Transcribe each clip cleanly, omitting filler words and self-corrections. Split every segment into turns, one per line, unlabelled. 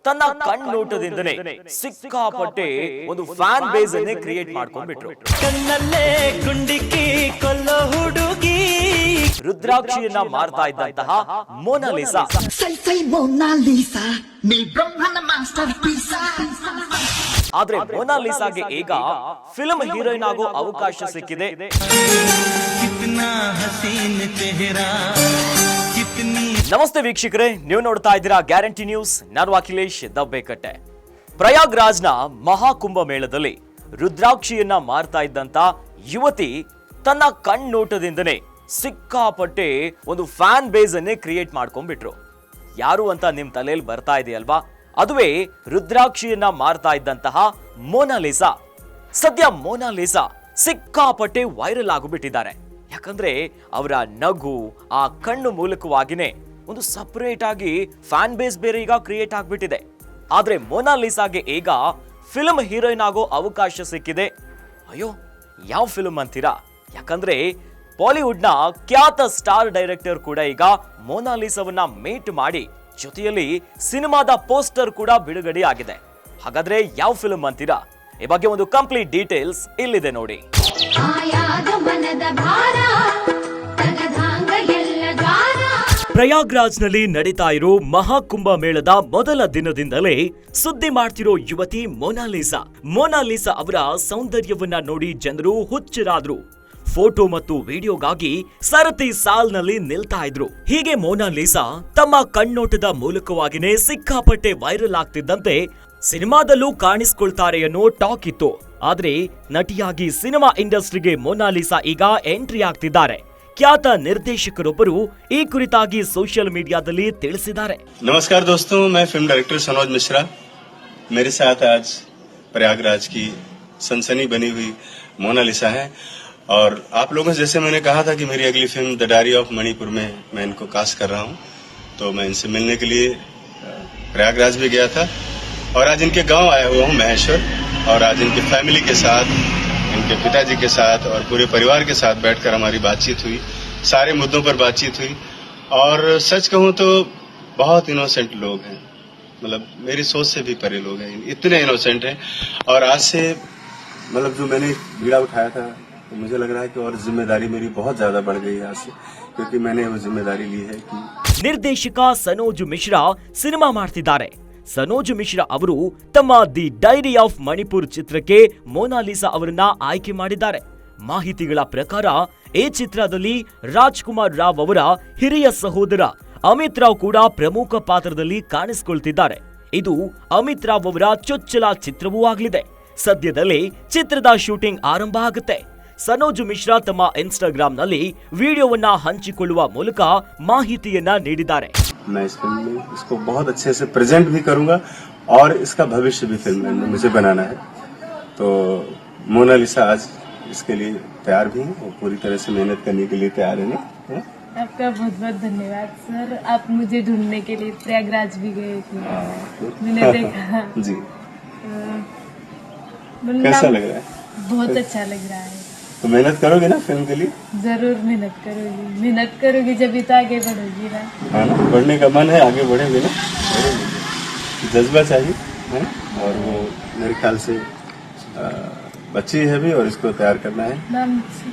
ತನ್ನ ಕಣ್ಣೋಟದಿಂದನೇ ಸಿಕ್ಕಾಪಟ್ಟೆ ಒಂದು ಫ್ಯಾನ್ ಬೇಸ್ ಅನ್ನೇ ಕ್ರಿಯೇಟ್ ಮಾಡ್ಕೊಂಡ್ಬಿಟ್ರು.
ಕಣ್ಣಲ್ಲೇ ಗುಂಡಿಕ್ಕಿ ಕೊಲ್ಲೋ ಹುಡುಗಿ
ರುದ್ರಾಕ್ಷಿಯನ್ನ ಮಾರ್ತಾ ಇದ್ದಂತಹ ಮೋನಾಲಿಸಾ ಆದ್ರೆ ಮೋನಾಲಿಸಾಗೆ ಈಗ ಫಿಲ್ಮ್ ಹೀರೋಯಿನ್ ಆಗೋ ಅವಕಾಶ ಸಿಕ್ಕಿದೆ. ನಮಸ್ತೆ ವೀಕ್ಷಕರೇ, ನೀವು ನೋಡ್ತಾ ಇದ್ದೀರಾ ಗ್ಯಾರಂಟಿ ನ್ಯೂಸ್. ನಾನು ಅಖಿಲೇಶ್ ದಬ್ಬೆಕಟ್ಟೆ. ಪ್ರಯಾಗ್ರಾಜ್ನ ಮಹಾಕುಂಭ ಮೇಳದಲ್ಲಿ ರುದ್ರಾಕ್ಷಿಯನ್ನ ಮಾರ್ತಾ ಇದ್ದಂತ ಯುವತಿ ತನ್ನ ಕಣ್ಣೋಟದಿಂದನೇ ಸಿಕ್ಕಾಪಟ್ಟೆ ಒಂದು ಫ್ಯಾನ್ ಬೇಸ್ ಅನ್ನೇ ಕ್ರಿಯೇಟ್ ಮಾಡ್ಕೊಂಡ್ಬಿಟ್ರು. ಯಾರು ಅಂತ ನಿಮ್ ತಲೆಯಲ್ಲಿ ಬರ್ತಾ ಇದೆಯಲ್ವಾ? ಅದುವೇ ರುದ್ರಾಕ್ಷಿಯನ್ನ ಮಾರ್ತಾ ಇದ್ದಂತಹ ಮೋನಾಲಿಸಾ. ಸದ್ಯ ಮೋನಾಲಿಸಾ ಸಿಕ್ಕಾಪಟ್ಟೆ ವೈರಲ್ ಆಗಿಬಿಟ್ಟಿದ್ದಾರೆ. ಯಾಕಂದ್ರೆ ಅವರ ನಗು, ಆ ಕಣ್ಣು ಮೂಲಕವಾಗಿನೇ ಒಂದು ಸಪರೇಟ್ ಆಗಿ ಫ್ಯಾನ್ ಬೇಸ್ ಬೇರೆ ಈಗ ಕ್ರಿಯೇಟ್ ಆಗ್ಬಿಟ್ಟಿದೆ. ಆದ್ರೆ ಮೋನಾಲಿಸಾಗೆ ಈಗ ಫಿಲ್ಮ್ ಹೀರೋಯಿನ್ ಆಗೋ ಅವಕಾಶ ಸಿಕ್ಕಿದೆ. ಅಯ್ಯೋ, ಯಾವ ಫಿಲ್ಮ್ ಅಂತೀರಾ? ಯಾಕಂದ್ರೆ ಬಾಲಿವುಡ್ನ ಖ್ಯಾತ ಸ್ಟಾರ್ ಡೈರೆಕ್ಟರ್ ಕೂಡ ಈಗ ಮೋನಾಲಿಸಾವನ್ನ ಮೀಟ್ ಮಾಡಿ ಜೊತೆಯಲ್ಲಿ ಸಿನಿಮಾದ ಪೋಸ್ಟರ್ ಕೂಡ ಬಿಡುಗಡೆ ಆಗಿದೆ. ಹಾಗಾದ್ರೆ ಯಾವ ಫಿಲ್ಮ್ ಅಂತೀರಾ? ಈ ಬಗ್ಗೆ ಒಂದು ಕಂಪ್ಲೀಟ್ ಡೀಟೇಲ್ಸ್ ಇಲ್ಲಿದೆ ನೋಡಿ. ಪ್ರಯಾಗ್ರಾಜ್ನಲ್ಲಿ ನಡೀತಾ ಇರೋ ಮಹಾಕುಂಭ ಮೇಳದ ಮೊದಲ ದಿನದಿಂದಲೇ ಸುದ್ದಿ ಮಾಡ್ತಿರೋ ಯುವತಿ ಮೋನಾಲಿಸಾ. ಮೋನಾಲಿಸಾ ಅವರ ಸೌಂದರ್ಯವನ್ನ ನೋಡಿ ಜನರು ಹುಚ್ಚರಾದ್ರು. ಫೋಟೋ ಮತ್ತು ವಿಡಿಯೋಗಾಗಿ ಸರತಿ ಸಾಲ್ನಲ್ಲಿ ನಿಲ್ತಾ ಇದ್ರು. ಹೀಗೆ ಮೋನಾಲಿಸಾ ತಮ್ಮ ಕಣ್ಣೋಟದ ಮೂಲಕವಾಗಿನೇ ಸಿಕ್ಕಾಪಟ್ಟೆ ವೈರಲ್ ಆಗ್ತಿದ್ದಂತೆ ಸಿನಿಮಾದಲ್ಲೂ ಕಾಣಿಸ್ಕೊಳ್ತಾರೆ ಅನ್ನೋ ಟಾಕ್ ಇತ್ತು. ಆದ್ರೆ ನಟಿಯಾಗಿ ಸಿನಿಮಾ ಇಂಡಸ್ಟ್ರಿಗೆ ಮೋನಾಲಿಸಾ ಈಗ ಎಂಟ್ರಿ ಆಗ್ತಿದ್ದಾರೆ. ಖ್ಯಾತ ನಿರ್ದೇಶಕರೊಬ್ಬರು ಈ ಕುರಿತಾಗಿ ಸೋಷಿಯಲ್ ಮೀಡಿಯಾದಲ್ಲಿ ತಿಳಿಸಿದ್ದಾರೆ.
नमस्कार दोस्तों, मैं फिल्म डायरेक्टर सनोज मिश्रा. मेरे साथ आज प्रयागराज की सनसनी बनी हुई मोनालिसा है और आप लोगों से जैसे मैंने कहा था कि मेरी अगली film the diary of Manipur में मैं इनको कास्ट कर रहा हूं, तो मैं इनसे मिलने के लिए प्रयागराज भी गया था और आज इनके गांव आया हुआ हूं महेश्वर, और आज इनके फैमिली के साथ, इनके पिताजी के साथ और पूरे परिवार के साथ बैठकर हमारी बातचीत हुई. सारे मुद्दों पर बातचीत हुई और सच कहूं तो बहुत इनोसेंट लोग हैं. मतलब मेरी सोच से भी परे लोग हैं, इतने इनोसेंट हैं. और आज से मतलब जो मैंने बीड़ा उठाया था तो मुझे लग रहा है कि और जिम्मेदारी मेरी बहुत ज्यादा बढ़ गई है आज से, क्योंकि मैंने वो जिम्मेदारी ली है कि
ನಿರ್ದೇಶಕ ಸನೋಜ್ ಮಿಶ್ರಾ ಸಿನಿಮಾ ಮಾಡ್ತಿದ್ದಾರೆ. ಸನೋಜ್ ಮಿಶ್ರಾ ಅವರು ತಮ್ಮ ದಿ ಡೈರಿ ಆಫ್ ಮಣಿಪುರ್ ಚಿತ್ರಕ್ಕೆ ಮೋನಾಲಿಸಾ ಅವರನ್ನ ಆಯ್ಕೆ ಮಾಡಿದ್ದಾರೆ. ಮಾಹಿತಿಗಳ ಪ್ರಕಾರ ಈ ಚಿತ್ರದಲ್ಲಿ ರಾಜ್ಕುಮಾರ್ ರಾವ್ ಅವರ ಹಿರಿಯ ಸಹೋದರ ಅಮಿತ್ ರಾವ್ ಕೂಡ ಪ್ರಮುಖ ಪಾತ್ರದಲ್ಲಿ ಕಾಣಿಸಿಕೊಳ್ತಿದ್ದಾರೆ. ಇದು ಅಮಿತ್ ರಾವ್ ಅವರ ಚೊಚ್ಚಲ ಚಿತ್ರವೂ ಆಗಲಿದೆ. ಸದ್ಯದಲ್ಲೇ ಚಿತ್ರದ ಶೂಟಿಂಗ್ ಆರಂಭ ಆಗುತ್ತೆ. ಸನೋಜ್ ಮಿಶ್ರಾ ತಮ್ಮ ಇನ್ಸ್ಟಾಗ್ರಾಂನಲ್ಲಿ ವಿಡಿಯೋವನ್ನ ಹಂಚಿಕೊಳ್ಳುವ ಮೂಲಕ ಮಾಹಿತಿಯನ್ನ ನೀಡಿದ್ದಾರೆ.
मैं इस फिल्म में इसको बहुत अच्छे से प्रेजेंट भी करूंगा और इसका भविष्य भी फिल्म में मुझे बनाना है. तो मोनालिसा आज इसके लिए तैयार भी है और पूरी तरह से मेहनत करने के लिए तैयार है.
आपका बहुत बहुत धन्यवाद सर. आप मुझे ढूंढने के लिए प्रयागराज भी गए थे, मैंने देखा
जी. कैसा लग रहा है?
बहुत अच्छा लग रहा है.
तो मेहनत करोगे ना फिल्म के लिए?
जरूर मेहनत करोगी जब तो आगे बढ़ोगी ना.
हाँ ना, बढ़ने का मन है, आगे बढ़ेंगे ना, जज्बा चाहिए है. और वो मेरे ख्याल से बच्ची है भी और इसको तैयार करना है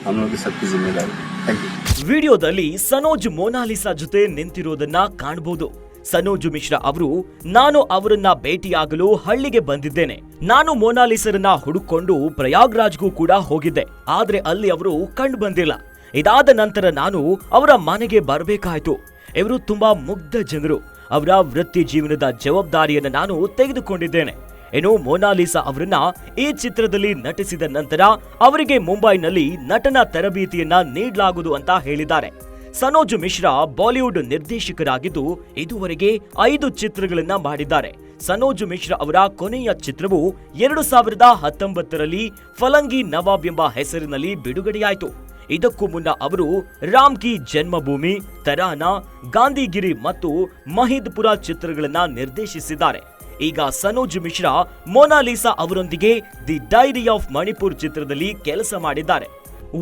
हम लोग की सबकी जिम्मेदारी. Thank you.
ವಿಡಿಯೋದಲ್ಲಿ ಸನೋಜ್ ಮೋನಾಲಿಸಾ ಜೊತೆ ನಿಂತಿರೋದನ್ನ ಕಾಣಬಹುದು. ಸನೋಜ್ ಮಿಶ್ರಾ ಅವರು, ನಾನು ಅವರನ್ನ ಭೇಟಿಯಾಗಲು ಹಳ್ಳಿಗೆ ಬಂದಿದ್ದೇನೆ. ನಾನು ಮೋನಾಲಿಸರನ್ನ ಹುಡುಕೊಂಡು ಪ್ರಯಾಗ್ರಾಜ್ಗೂ ಕೂಡ ಹೋಗಿದ್ದೆ. ಆದ್ರೆ ಅಲ್ಲಿ ಅವರು ಕಂಡು ಬಂದಿಲ್ಲ. ಇದಾದ ನಂತರ ನಾನು ಅವರ ಮನೆಗೆ ಬರಬೇಕಾಯ್ತು. ಇವರು ತುಂಬಾ ಮುಗ್ಧ ಜನರು. ಅವರ ವೃತ್ತಿ ಜೀವನದ ಜವಾಬ್ದಾರಿಯನ್ನು ನಾನು ತೆಗೆದುಕೊಂಡಿದ್ದೇನೆ. ಇನ್ನು ಮೋನಾಲಿಸಾ ಅವರನ್ನ ಈ ಚಿತ್ರದಲ್ಲಿ ನಟಿಸಿದ ನಂತರ ಅವರಿಗೆ ಮುಂಬೈನಲ್ಲಿ ನಟನ ತರಬೇತಿಯನ್ನ ನೀಡಲಾಗುವುದು ಅಂತ ಹೇಳಿದ್ದಾರೆ. ಸನೋಜ್ ಮಿಶ್ರಾ ಬಾಲಿವುಡ್ ನಿರ್ದೇಶಕರಾಗಿದ್ದು ಇದುವರೆಗೆ 5 ಚಿತ್ರಗಳನ್ನ ಮಾಡಿದ್ದಾರೆ. ಸನೋಜ್ ಮಿಶ್ರಾ ಅವರ ಕೊನೆಯ ಚಿತ್ರವು 2019ರಲ್ಲಿ ಫಲಂಗಿ ನವಾಬ್ ಎಂಬ ಹೆಸರಿನಲ್ಲಿ ಬಿಡುಗಡೆಯಾಯಿತು. ಇದಕ್ಕೂ ಮುನ್ನ ಅವರು ರಾಮ್ ಕಿ ಜನ್ಮಭೂಮಿ, ತರಾನಾ, ಗಾಂಧಿಗಿರಿ ಮತ್ತು ಮಹಿದ್ಪುರ ಚಿತ್ರಗಳನ್ನ ನಿರ್ದೇಶಿಸಿದ್ದಾರೆ. ಈಗ ಸನೋಜ್ ಮಿಶ್ರಾ ಮೋನಾಲಿಸಾ ಅವರೊಂದಿಗೆ ದಿ ಡೈರಿ ಆಫ್ ಮಣಿಪುರ್ ಚಿತ್ರದಲ್ಲಿ ಕೆಲಸ ಮಾಡಿದ್ದಾರೆ.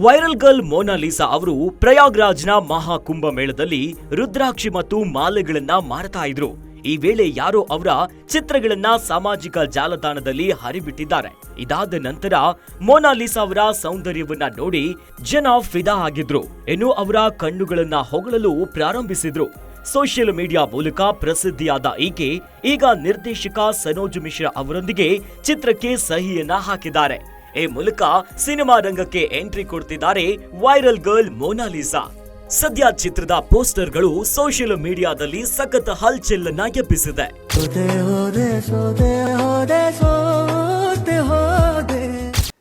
ವೈರಲ್ ಗರ್ಲ್ ಮೋನಾಲಿಸಾ ಅವರು ಪ್ರಯಾಗ್ರಾಜ್ನ ಮಹಾಕುಂಭ ಮೇಳದಲ್ಲಿ ರುದ್ರಾಕ್ಷಿ ಮತ್ತು ಮಾಲೆಗಳನ್ನ ಮಾರ್ತಾ ಇದ್ರು. ಈ ವೇಳೆ ಯಾರೋ ಅವರ ಚಿತ್ರಗಳನ್ನ ಸಾಮಾಜಿಕ ಜಾಲತಾಣದಲ್ಲಿ ಹರಿಬಿಟ್ಟಿದ್ದಾರೆ. ಇದಾದ ನಂತರ ಮೊನಾಲಿಸಾ ಅವರ ಸೌಂದರ್ಯವನ್ನ ನೋಡಿ ಜನ ಫಿದಾ ಆಗಿದ್ರು. ಇನ್ನು ಅವರ ಕಣ್ಣುಗಳನ್ನ ಹೊಗಳಲು ಪ್ರಾರಂಭಿಸಿದ್ರು. ಸೋಷಿಯಲ್ ಮೀಡಿಯಾ ಮೂಲಕ ಪ್ರಸಿದ್ಧಿಯಾದ ಈಕೆ ಈಗ ನಿರ್ದೇಶಕ ಸನೋಜ್ ಮಿಶ್ರಾ ಅವರೊಂದಿಗೆ ಚಿತ್ರಕ್ಕೆ ಸಹಿಯನ್ನ ಹಾಕಿದ್ದಾರೆ. ಈ ಮೂಲಕ ಸಿನಿಮಾ ರಂಗಕ್ಕೆ ಎಂಟ್ರಿ ಕೊಡ್ತಿದ್ದಾರೆ ವೈರಲ್ ಗರ್ಲ್ ಮೊನಾಲಿಸಾ. ಸದ್ಯ ಚಿತ್ರದ ಪೋಸ್ಟರ್ಗಳು ಸೋಷಿಯಲ್ ಮೀಡಿಯಾದಲ್ಲಿ ಸಖತ್ ಹಲ್ಚೆಲ್ಲನ್ನ ಎಬ್ಬಿಸಿದೆ.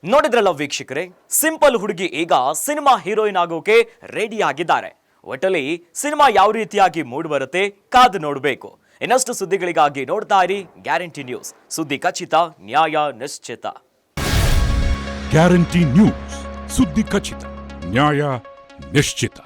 ನೋಡಿದ್ರಲ್ಲ ವೀಕ್ಷಕರೇ, ಸಿಂಪಲ್ ಹುಡುಗಿ ಈಗ ಸಿನಿಮಾ ಹೀರೋಯಿನ್ ಆಗೋಕೆ ರೆಡಿ ಆಗಿದ್ದಾರೆ. ಒಟ್ಟಲ್ಲಿ ಸಿನಿಮಾ ಯಾವ ರೀತಿಯಾಗಿ ಮೂಡ್ ಬರುತ್ತೆ ಕಾದು ನೋಡಬೇಕು. ಇನ್ನಷ್ಟು ಸುದ್ದಿಗಳಿಗಾಗಿ ನೋಡ್ತಾ ಇರಿ ಗ್ಯಾರಂಟಿ ನ್ಯೂಸ್. ಸುದ್ದಿ ಖಚಿತ, ನ್ಯಾಯ ನಿಶ್ಚಿತ.
ಗ್ಯಾರಂಟಿ ನ್ಯೂಸ್, ಸುದ್ದಿ ಖಚಿತ, ನ್ಯಾಯ ನಿಶ್ಚಿತ.